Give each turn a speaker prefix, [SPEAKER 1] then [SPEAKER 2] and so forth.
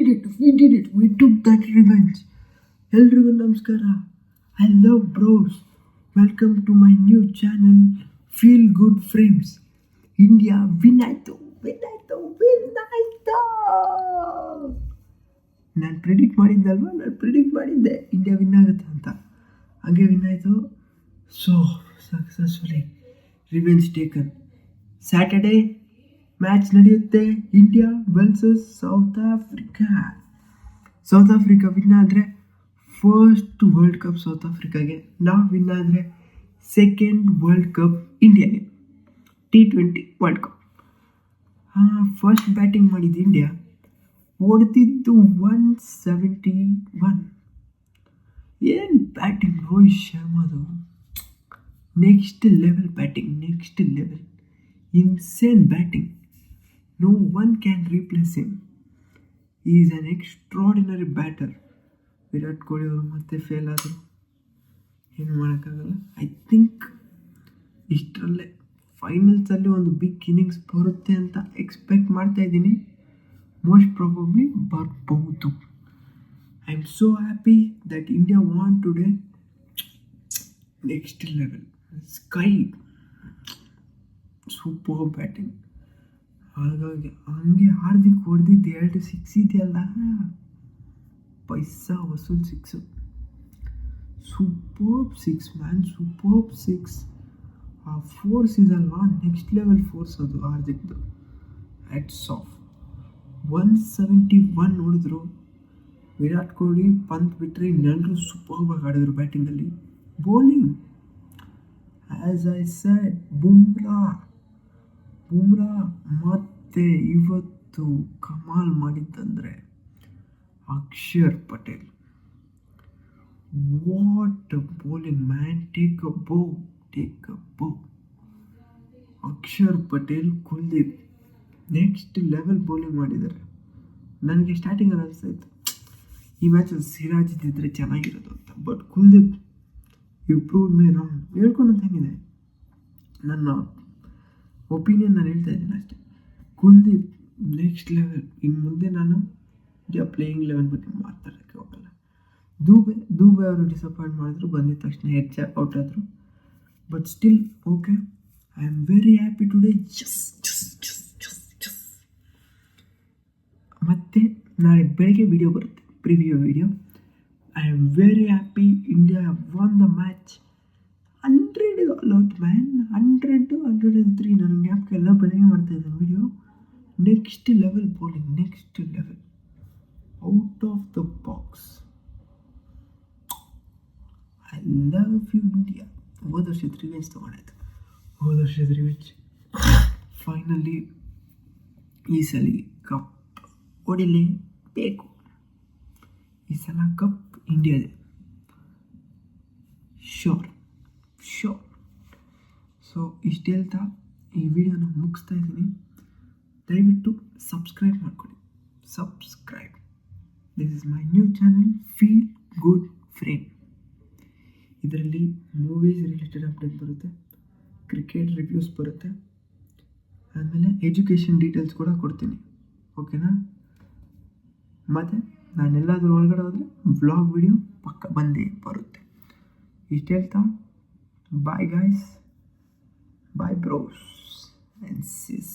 [SPEAKER 1] We took that revenge. ಎಲ್ರಿಗೂ ನಮಸ್ಕಾರ. I love bros. Welcome to my new channel, Feel Good Frames. India win ಆಯ್ತು. ನಾನು predict ಮಾಡಿದ್ದೆ India win ಆಗುತ್ತೆ ಅಂತ. ಹಾಗೆ ವಿನ್ ಆಯಿತು. So successfully revenge taken. Saturday match ನಡೆಯುತ್ತೆ, India versus South Africa win ಆದರೆ ಫಸ್ಟ್ ವರ್ಲ್ಡ್ ಕಪ್ ಸೌತ್ ಆಫ್ರಿಕಾಗೆ, ನಾವು ವಿನ್ ಆದರೆ ಸೆಕೆಂಡ್ ವರ್ಲ್ಡ್ ಕಪ್ ಇಂಡಿಯಾಗೆ, T20 world cup. First batting ಮಾಡಿದ್ದು ಇಂಡಿಯಾ, ಹೊಡೆದಿದ್ದು 171. ಏನು ಬ್ಯಾಟಿಂಗ್ ರೋಹಿತ್ ಶರ್ಮಾದು, next level batting, insane batting. No one can replace him. He is an extraordinary batter. Virat Kohli ಅವರು ಮತ್ತೆ ಫೇಲ್ ಆದರು, ಏನು ಮಾಡೋಕ್ಕಾಗಲ್ಲ. ಐ ಥಿಂಕ್ ಇಷ್ಟರಲ್ಲೇ ಫೈನಲ್ಸಲ್ಲಿ ಒಂದು ಬಿಗ್ ಇನ್ನಿಂಗ್ಸ್ ಬರುತ್ತೆ ಅಂತ ಎಕ್ಸ್ಪೆಕ್ಟ್ ಮಾಡ್ತಾ ಇದ್ದೀನಿ. ಮೋಸ್ಟ್ ಪ್ರಾಬಬ್ಲಿ ಬರ್ಬೋದು. I am so happy that India won today. Next level SKY super batting. ಹಾಗಾಗಿ ಹಂಗೆ ಹಾರ್ದಿಕ್ ಹೊಡೆದಿದ್ದು 2 6 ಇದೆಯಲ್ಲ, ಪೈಸಾ ವಸೂಲ್ 6. Superb 6 man, superb 6. ಆ ಫೋರ್ಸ್ ಇದಲ್ವಾ, ನೆಕ್ಸ್ಟ್ ಲೆವೆಲ್ ಫೋರ್ಸ್ ಅದು ಹಾರ್ದಿಕ್ದು. Hats off. 171 ನೋಡಿದ್ರು. ವಿರಾಟ್ ಕೊಹ್ಲಿ ಪಂತ್ ಬಿಟ್ಟರೆ ಇನ್ನೆಲ್ಲರೂ ಸೂಪರ್ಬಾಗಿ ಆಡಿದ್ರು ಬ್ಯಾಟಿಂಗಲ್ಲಿ. Bowling as I said, Bumrah ಮತ್ತೆ ಇವತ್ತು ಕಮಾಲ್ ಮಾಡಿದ್ದಂದರೆ Akshar Patel. What a bowling man. Take a bow. Akshar Patel, Kuldeep next level bowling ಮಾಡಿದ್ದಾರೆ. ನನಗೆ ಸ್ಟಾರ್ಟಿಂಗಲ್ಲಿ ಅನಿಸ್ತಾಯಿತ್ತು ಈ ಮ್ಯಾಚಲ್ಲಿ ಸಿರಾಜ್ ಇದ್ದಿದ್ರೆ ಚೆನ್ನಾಗಿರೋದು ಅಂತ. But Kuldeep you proved me wrong. ಹೇಳ್ಕೊಂಡಂತೇನಿದೆ, ನನ್ನ ಒಪಿನಿಯನ್ ನಾನು ಹೇಳ್ತಾ ಇದ್ದೀನಿ ಅಷ್ಟೇ. Kuldeep next level. ಇನ್ನು ಮುಂದೆ ನಾನು ಇಂಡಿಯಾ ಪ್ಲೇಯಿಂಗ್ ಲೆವೆಲ್ ಬಗ್ಗೆ ಮಾತಾಡೋಕ್ಕೆ ಹೋಗಲ್ಲ. ದೂಬೆ ಅವರು ಡಿಸಪಾಯಿಂಟ್ ಮಾಡಿದ್ರು, ಬಂದಿದ್ದ ತಕ್ಷಣ ಔಟ್ ಆದರು. But still okay, I am very happy today. ಮತ್ತು ನಾಳೆ ಬೆಳಗ್ಗೆ ವಿಡಿಯೋ ಬರುತ್ತೆ, preview video. I am very happy. India won the match. 100 all out man, 100 103. ನನ್ನ ಜ್ಞಾಪಕ ಎಲ್ಲ ಬೆಳಗ್ಗೆ ಮಾಡ್ತಾಯಿದ್ದೀನಿ video. Next level bowling, next level, out of the box. I love you India. ಹೋದ ವರ್ಷದ ರಿವೆಂಜ್ ತೊಗೊಂಡಾಯ್ತು. ಫೈನಲಿ ಈ ಸಲ ಕಪ್ ಹೊಡಿಲೇಬೇಕು. ಈ ಸಲ ಕಪ್ ಇಂಡಿಯಾದೆ, ಶೋರ್. ಸೊ ಇಷ್ಟು ಹೇಳ್ತಾ ಈ ವಿಡಿಯೋನ ಮುಗಿಸ್ತಾ ಇದ್ದೀನಿ. ದಯವಿಟ್ಟು ಸಬ್ಸ್ಕ್ರೈಬ್ ಮಾಡ್ಕೊಳ್ಳಿ. This is my new channel, feel good frame. ಇದರಲ್ಲಿ ಮೂವೀಸ್ ರಿಲೇಟೆಡ್ ಅಪ್ಡೇಟ್ ಬರುತ್ತೆ, ಕ್ರಿಕೆಟ್ ರಿವ್ಯೂಸ್ ಬರುತ್ತೆ, ಆಮೇಲೆ ಎಜುಕೇಷನ್ ಡೀಟೇಲ್ಸ್ ಕೂಡ ಕೊಡ್ತೀನಿ. ಓಕೆನಾ? ಮತ್ತು ನಾನೆಲ್ಲಾದರೂ ಹೊರಗಡೆ ಹೋದರೆ ವ್ಲಾಗ್ ವಿಡಿಯೋ ಪಕ್ಕ ಬಂದೇ ಬರುತ್ತೆ. ಇಷ್ಟು ಹೇಳ್ತಾ bye guys, bye bros and Sis.